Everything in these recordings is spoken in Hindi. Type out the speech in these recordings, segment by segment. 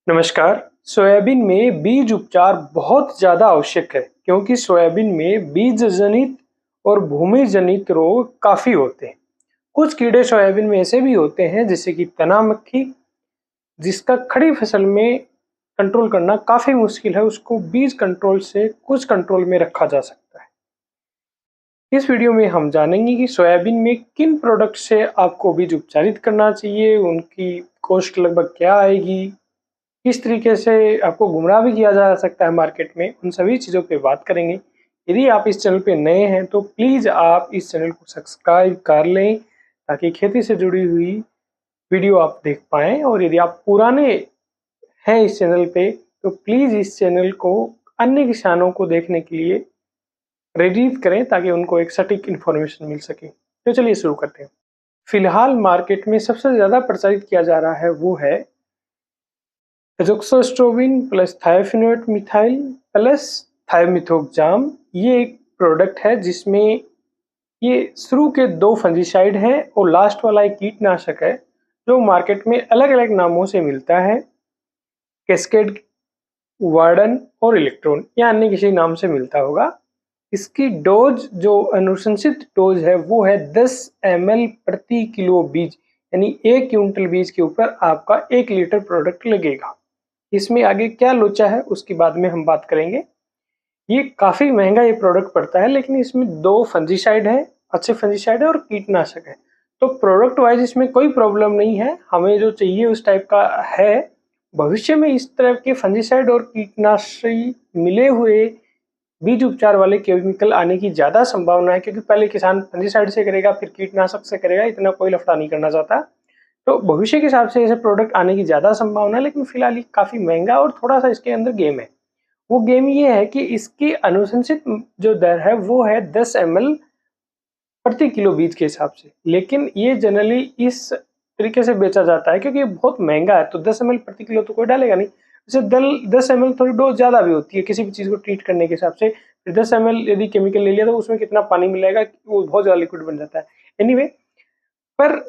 नमस्कार। सोयाबीन में बीज उपचार बहुत ज़्यादा आवश्यक है क्योंकि सोयाबीन में बीज जनित और भूमि जनित रोग काफ़ी होते हैं। कुछ कीड़े सोयाबीन में ऐसे भी होते हैं जैसे कि तना मक्खी, जिसका खड़ी फसल में कंट्रोल करना काफ़ी मुश्किल है। उसको बीज कंट्रोल से कुछ कंट्रोल में रखा जा सकता है। इस वीडियो में हम जानेंगे कि सोयाबीन में किन प्रोडक्ट से आपको बीज उपचारित करना चाहिए, उनकी कॉस्ट लगभग क्या आएगी, किस तरीके से आपको गुमराह भी किया जा सकता है मार्केट में, उन सभी चीज़ों पे बात करेंगे। यदि आप इस चैनल पे नए हैं तो प्लीज़ आप इस चैनल को सब्सक्राइब कर लें ताकि खेती से जुड़ी हुई वीडियो आप देख पाएँ। और यदि आप पुराने हैं इस चैनल पे तो प्लीज़ इस चैनल को अन्य किसानों को देखने के लिए प्रेरित करें ताकि उनको एक सटीक इन्फॉर्मेशन मिल सके। तो चलिए शुरू करते हैं। फिलहाल मार्केट में सबसे ज़्यादा प्रचारित किया जा रहा है वो है एजोक्सोस्ट्रोबिन प्लस थायोफिनेट मिथाइल प्लस थायोमिथोक्साम। ये एक प्रोडक्ट है जिसमें ये शुरू के 2 फंजीसाइड हैं और लास्ट वाला एक कीटनाशक है जो मार्केट में अलग-अलग नामों से मिलता है। कैस्केड, वार्डन और इलेक्ट्रॉन या अन्य किसी नाम से मिलता होगा। इसकी डोज जो अनुशंसित डोज है वो है 10 ml प्रति किलो बीज, यानी 1 क्विंटल बीज के ऊपर आपका 1 लीटर प्रोडक्ट लगेगा। इसमें आगे क्या लोचा है उसके बाद में हम बात करेंगे। ये काफ़ी महंगा ये प्रोडक्ट पड़ता है लेकिन इसमें 2 फंजीसाइड है, अच्छे फंजीसाइड है और कीटनाशक है। तो प्रोडक्ट वाइज इसमें कोई प्रॉब्लम नहीं है, हमें जो चाहिए उस टाइप का है। भविष्य में इस तरह के फंजीसाइड और कीटनाशी मिले हुए बीज उपचार वाले केमिकल आने की ज़्यादा संभावना है क्योंकि पहले किसान फंजीसाइड से करेगा फिर कीटनाशक से करेगा, इतना कोई लफड़ा नहीं करना चाहता। तो भविष्य के हिसाब से ऐसे प्रोडक्ट आने की ज़्यादा संभावना है लेकिन फिलहाल ये काफ़ी महंगा और थोड़ा-सा इसके अंदर गेम है। वो गेम ये है कि इसकी अनुशंसित जो दर है वो है 10 ml प्रति किलो बीज के हिसाब से। लेकिन ये जनरली इस तरीके से बेचा जाता है क्योंकि ये बहुत महंगा है तो 10 ml प्रति किलो तो कोई डालेगा नहीं। जैसे 10 ml थोड़ी डोज ज़्यादा भी होती है किसी भी चीज़ को ट्रीट करने के हिसाब से। फिर 10 ml यदि केमिकल ले लिया तो उसमें कितना पानी मिलाएगा, वो बहुत ज़्यादा लिक्विड बन जाता है। एनीवे, पर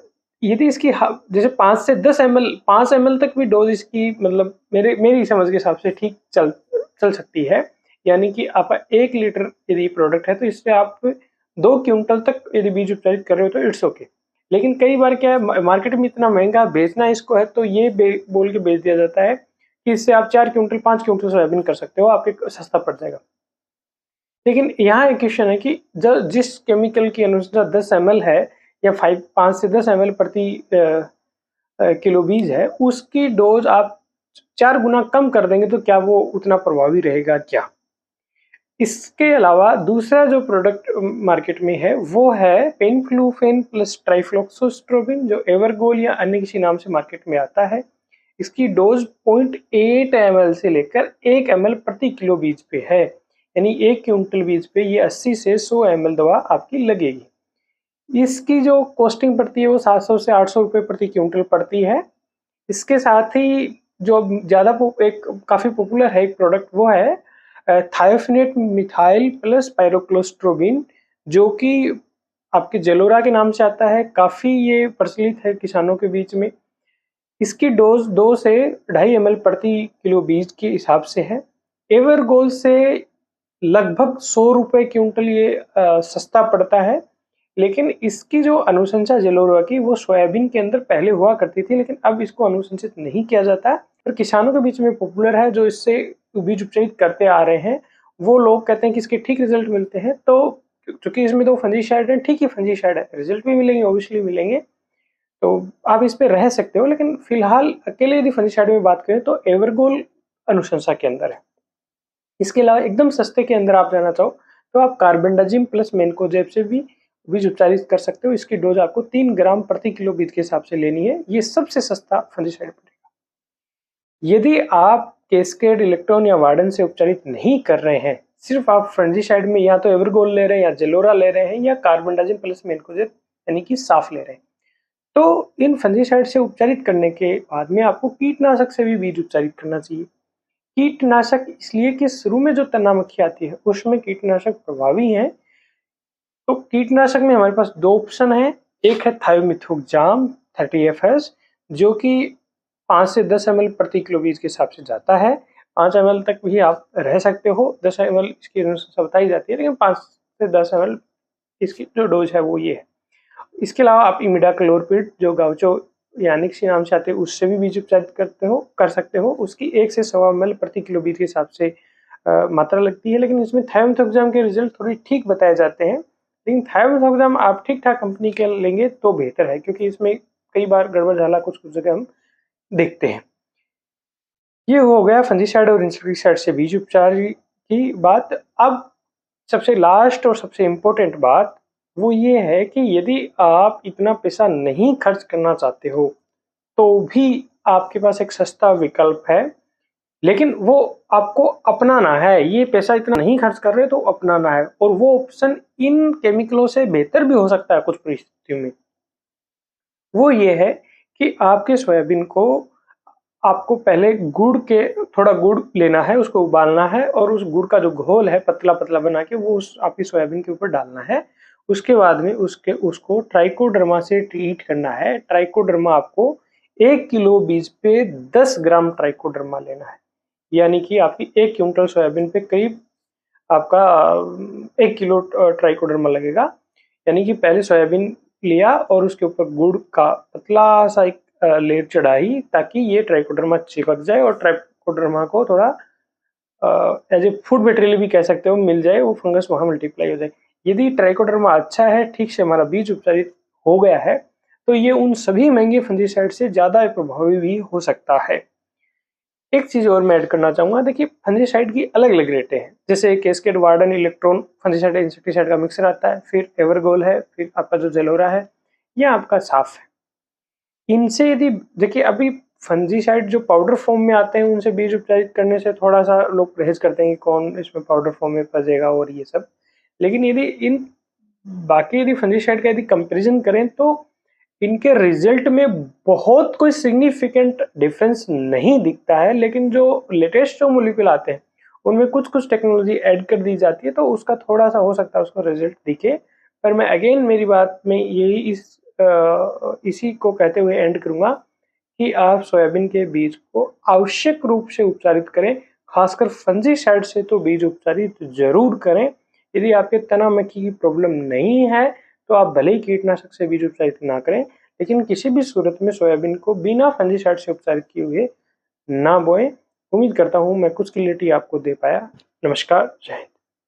यदि इसकी जैसे 5 से 10 ml 5 ml तक भी डोज इसकी मतलब मेरी समझ के हिसाब से ठीक चल सकती है। यानी कि आप 1 लीटर यदि प्रोडक्ट है तो इससे आप 2 क्विंटल तक यदि बीज उपचारित कर रहे हो तो इट्स ओके। लेकिन कई बार क्या है, मार्केट में इतना महंगा बेचना इसको है तो ये बोल के बेच दिया जाता है कि इससे आप 4 क्विंटल 5 क्विंटल सोयाबीन कर सकते हो, आपके सस्ता पड़ जाएगा। लेकिन यहाँ एक क्वेश्चन है कि जिस केमिकल की अनुशंसा 10 ml है या 5 से 10 ml प्रति किलो बीज है, उसकी डोज आप 4 गुना कम कर देंगे तो क्या वो उतना प्रभावी रहेगा क्या? इसके अलावा दूसरा जो प्रोडक्ट मार्केट में है वो है पेनफ्लूफेन प्लस ट्राइफ्लॉक्सोस्ट्रोबिन, जो एवरगोल या अन्य किसी नाम से मार्केट में आता है। इसकी डोज 0.8 ml से लेकर 1 ml प्रति किलो बीज पे है, यानी 1 क्विंटल बीज पे ये 80 से 100 ml दवा आपकी लगेगी। इसकी जो कॉस्टिंग पड़ती है वो 700 से 800 रुपये प्रति क्विंटल पड़ती है। इसके साथ ही जो ज़्यादा एक काफ़ी पॉपुलर है एक प्रोडक्ट वो है थायोफिनेट मिथाइल प्लस पायरोक्लोस्ट्रोबिन, जो कि आपके जेलोरा के नाम से आता है। काफ़ी ये प्रचलित है किसानों के बीच में। इसकी डोज 2 से 2.5 ml प्रति किलो बीज के हिसाब से है। एवरगोल से लगभग 100 रुपये क्विंटल ये सस्ता पड़ता है। लेकिन इसकी जो अनुशंसा जेलोरा की वो सोयाबीन के अंदर पहले हुआ करती थी लेकिन अब इसको अनुशंसित नहीं किया जाता है, पर किसानों के बीच में पॉपुलर है जो इससे बीज उपचारित करते आ रहे हैं। वो लोग कहते हैं कि इसके ठीक रिजल्ट मिलते हैं। तो चूंकि इसमें 2 फंजीसाइड है, ठीक ही फंजीसाइड है, रिजल्ट भी मिलेंगे, ऑब्वियसली मिलेंगे। तो आप इस पे रह सकते हो। लेकिन फिलहाल अकेले यदि फंजीसाइड में बात करें तो एवरगोल अनुशंसा के अंदर है। इसके अलावा एकदम सस्ते के अंदर आप जाना चाहो तो आप कार्बेंडाजिम प्लस मेनकोजेब से भी बीज उपचारित कर सकते हो। इसकी डोज आपको 3 ग्राम प्रति किलो बीज के हिसाब से लेनी है। ये सबसे सस्ता फंजीसाइड पड़ेगा। यदि आप कैस्केड, इलेक्ट्रॉन या वार्डन से उपचारित नहीं कर रहे हैं, सिर्फ आप फंजीसाइड में या तो एवरगोल ले रहे हैं या जेलोरा ले रहे हैं या कार्बेंडाजिम प्लस मेनकोजेब यानी कि साफ ले रहे हैं, तो इन फंजीसाइड से उपचारित करने के बाद में आपको कीटनाशक से भी बीज उपचारित करना चाहिए। कीटनाशक इसलिए कि शुरू में जो तना मक्खी आती है उसमें कीटनाशक प्रभावी है। तो कीटनाशक में हमारे पास 2 ऑप्शन है। एक है थायोमिथोक्साम 30 FS, जो कि 5 से 10 ml प्रति किलो बीज के हिसाब से जाता है। 5 ml तक भी आप रह सकते हो, 10 ml इसकी अनुशंसा बताई जाती है, लेकिन 5 से 10 ml इसकी जो डोज है वो ये है। इसके अलावा आप इमिडाक्लोपरिड जो गाउचो यानिक नाम से आते हैं उससे भी बीज उपचारित कर सकते हो। उसकी 1 से 1.25 ml प्रति किलो बीज के हिसाब से मात्रा लगती है, लेकिन इसमें थायोमेथोक्साम के रिजल्ट थोड़ी ठीक बताए जाते हैं। लेकिन थायोमेथोक्साम आप ठीक ठाक कंपनी के लेंगे तो बेहतर है, क्योंकि इसमें कई बार गड़बड़ झाला कुछ जगह हम देखते हैं। ये हो गया फंजीसाइड और इंसेक्टिसाइड से बीज उपचार की बात। अब सबसे लास्ट और सबसे इम्पोर्टेंट बात वो ये है कि यदि आप इतना पैसा नहीं खर्च करना चाहते हो तो भी आपके पास एक सस्ता विकल्प है, लेकिन वो आपको अपनाना है। ये पैसा इतना नहीं खर्च कर रहे तो अपनाना है, और वो ऑप्शन इन केमिकलों से बेहतर भी हो सकता है कुछ परिस्थितियों में। वो ये है कि आपके सोयाबीन को आपको पहले थोड़ा गुड़ लेना है, उसको उबालना है, और उस गुड़ का जो घोल है पतला पतला बना के वो उस आपकी सोयाबीन के ऊपर डालना है। उसके बाद में उसको ट्राइकोडर्मा से ट्रीट करना है। ट्राइकोडर्मा आपको 1 किलो बीज पे 10 ग्राम ट्राइकोडर्मा लेना है, यानी कि आपकी 1 क्विंटल सोयाबीन पे करीब आपका 1 किलो ट्राइकोडर्मा लगेगा। यानी कि पहले सोयाबीन लिया और उसके ऊपर गुड़ का पतला सा एक लेयर चढ़ाई, ताकि ये ट्राइकोडर्मा चिपक जाए और ट्राइकोडर्मा को थोड़ा एज ए फूड मटेरियल भी कह सकते हो मिल जाए, वो फंगस वहाँ मल्टीप्लाई हो जाए। यदि ट्राइकोडर्मा अच्छा है, ठीक से हमारा बीज उपचारित हो गया है, तो ये उन सभी महंगे फंजीसाइड से ज़्यादा प्रभावी भी हो सकता है। एक चीज़ और मैं ऐड करना चाहूँगा, देखिए फंजीसाइड की अलग अलग रेटें हैं। जैसे cascade, warden, electron fungicide insecticide का मिक्सर आता है, फिर एवरगोल है, फिर आपका जो जेलोरा है, या आपका साफ है। इनसे यदि देखिए अभी फंजीसाइड जो पाउडर फॉर्म में आते हैं उनसे बीज उपचारित करने से थोड़ा सा लोग परहेज करते हैं कि कौन इसमें पाउडर फॉर्म में फंसेगा और ये सब। लेकिन यदि फंजीसाइड का यदि कंपेरिजन करें तो इनके रिजल्ट में बहुत कोई सिग्निफिकेंट डिफरेंस नहीं दिखता है, लेकिन जो लेटेस्ट जो मोलिक्यूल आते हैं उनमें कुछ कुछ टेक्नोलॉजी ऐड कर दी जाती है, तो उसका थोड़ा सा हो सकता है उसको रिजल्ट दिखे। पर मैं अगेन मेरी बात में यही इसी को कहते हुए एंड करूंगा कि आप सोयाबीन के बीज को आवश्यक रूप से उपचारित करें, खासकर फंजीसाइड से तो बीज उपचारित जरूर करें। यदि आपके तना मक्खी की प्रॉब्लम नहीं है तो आप भले ही कीटनाशक से बीज उपचारित ना करें, लेकिन किसी भी सूरत में सोयाबीन को बिना फंजीसाइड से उपचारित किए हुए ना बोएं। उम्मीद करता हूं मैं कुछ क्लियरिटी आपको दे पाया। नमस्कार, जय हिंद।